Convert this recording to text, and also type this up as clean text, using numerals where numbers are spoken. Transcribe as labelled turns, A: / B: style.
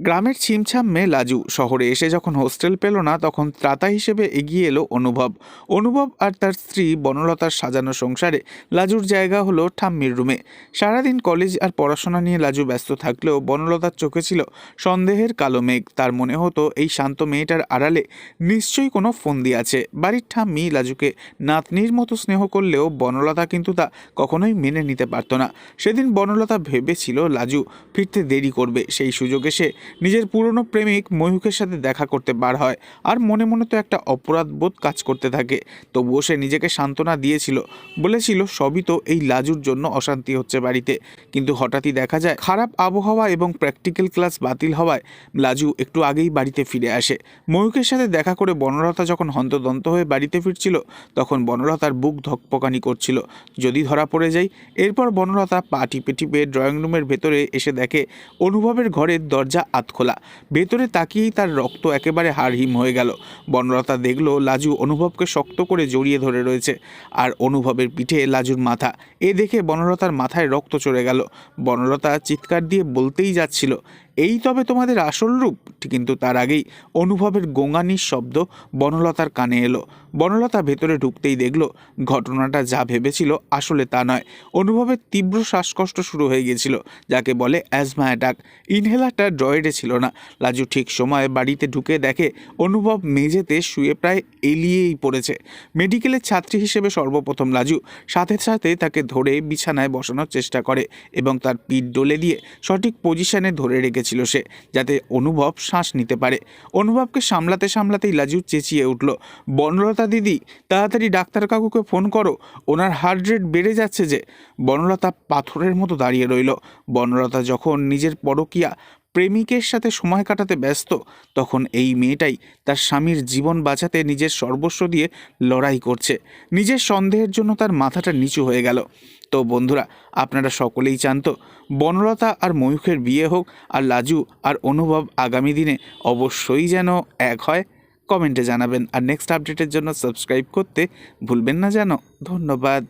A: গ্রামের ছিমছাম মেয়ে লাজু শহরে এসে যখন হোস্টেল পেল না, তখন ত্রাতা হিসেবে এগিয়ে এলো অনুভব। অনুভব আর তার স্ত্রী বনলতার সাজানো সংসারে লাজুর জায়গা হলো ঠাম্মির রুমে। সারাদিন কলেজ আর পড়াশোনা নিয়ে লাজু ব্যস্ত থাকলেও বনলতার চোখে ছিল সন্দেহের কালো মেঘ। তার মনে হতো এই শান্ত মেয়েটার আড়ালে নিশ্চয়ই কোনো ফন্দি আছে। বাড়ির ঠাম্মি লাজুকে নাতনির মতো স্নেহ করলেও বনলতা কিন্তু তা কখনোই মেনে নিতে পারত না। সেদিন বনলতা ভেবেছিল লাজু ফিরতে দেরি করবে, সেই সুযোগে সে নিজের পুরনো প্রেমিক ময়ূখের সাথে দেখা করতে বার হয়। আর মনে মনে তো একটা অপরাধ বোধ কাজ করতে থাকে। তবুও সে নিজেকে সান্ত্বনা দিয়েছিল, বলেছিল সবই তো এই লাজুর জন্য অশান্তি হচ্ছে বাড়িতে। কিন্তু হঠাৎই দেখা যায় খারাপ আবহাওয়া এবং প্র্যাকটিক্যাল ক্লাস বাতিল হওয়ায় লাজু একটু আগেই বাড়িতে ফিরে আসে। ময়ূখের সাথে দেখা করে বনলতা যখন হন্তদন্ত হয়ে বাড়িতে ফিরছিল, তখন বনলতার বুক ধকপকানি করছিল, যদি ধরা পড়ে যায়। এরপর বনলতা পা টিপে টিপে ড্রয়িং রুমের ভেতরে এসে দেখে অনুভবের ঘরের দরজা আধখোলা। ভেতরে তাকিয়েই তার রক্ত একেবারে হাড়হিম হয়ে গেল। বনলতা দেখলো লাজু অনুভবকে শক্ত করে জড়িয়ে ধরে রয়েছে, আর অনুভবের পিঠে লাজুর মাথা। এ দেখে বনলতার মাথায় রক্ত চড়ে গেল। বনলতা চিৎকার দিয়ে বলতেই যাচ্ছিল, এই তবে তোমাদের আসল রূপ। কিন্তু তার আগেই অনুভবের গোঙানির শব্দ বনলতার কানে এলো। বনলতা ভেতরে ঢুকতেই দেখল ঘটনাটা যা ভেবেছিল আসলে তা নয়। অনুভবের তীব্র শ্বাসকষ্ট শুরু হয়ে গিয়েছিল, যাকে বলে অ্যাজমা অ্যাটাক। ইনহেলারটা ড্রয়ারে ছিল না। লাজু ঠিক সময়ে বাড়িতে ঢুকে দেখে অনুভব মেঝেতে শুয়ে প্রায় এলিয়েই পড়েছে। মেডিকেলের ছাত্রী হিসেবে সর্বপ্রথম লাজু সাথে সাথে তাকে ধরে বিছানায় বসানোর চেষ্টা করে এবং তার পিঠ ডলে দিয়ে সঠিক পজিশনে ধরে রেখেছিল সে, যাতে অনুভব শ্বাস নিতে পারে। অনুভবকে সামলাতে সামলাতেই লাজু চেঁচিয়ে উঠল, বনলতা দিদি, তাড়াতাড়ি ডাক্তার কাকুকে ফোন করো, ওনার হার্ট রেট বেড়ে যাচ্ছে যে। বনলতা পাথরের মতো দাঁড়িয়ে রইল। বনলতা যখন নিজের পরকীয়া প্রেমিকের সাথে সময় কাটাতে ব্যস্ত, তখন এই মেয়েটাই তার স্বামীর জীবন বাঁচাতে নিজের সর্বস্ব দিয়ে লড়াই করছে। নিজের সন্দেহের জন্য তার মাথাটা নিচু হয়ে গেল। তো বন্ধুরা, আপনারা সকলেই চান তো বনলতা আর ময়ূখের বিয়ে হোক, আর লাজু আর অনুভব আগামী দিনে অবশ্যই যেন এক হয়? কমেন্টে জানাবেন। আর নেক্সট আপডেটের জন্য সাবস্ক্রাইব করতে ভুলবেন না যেন। ধন্যবাদ।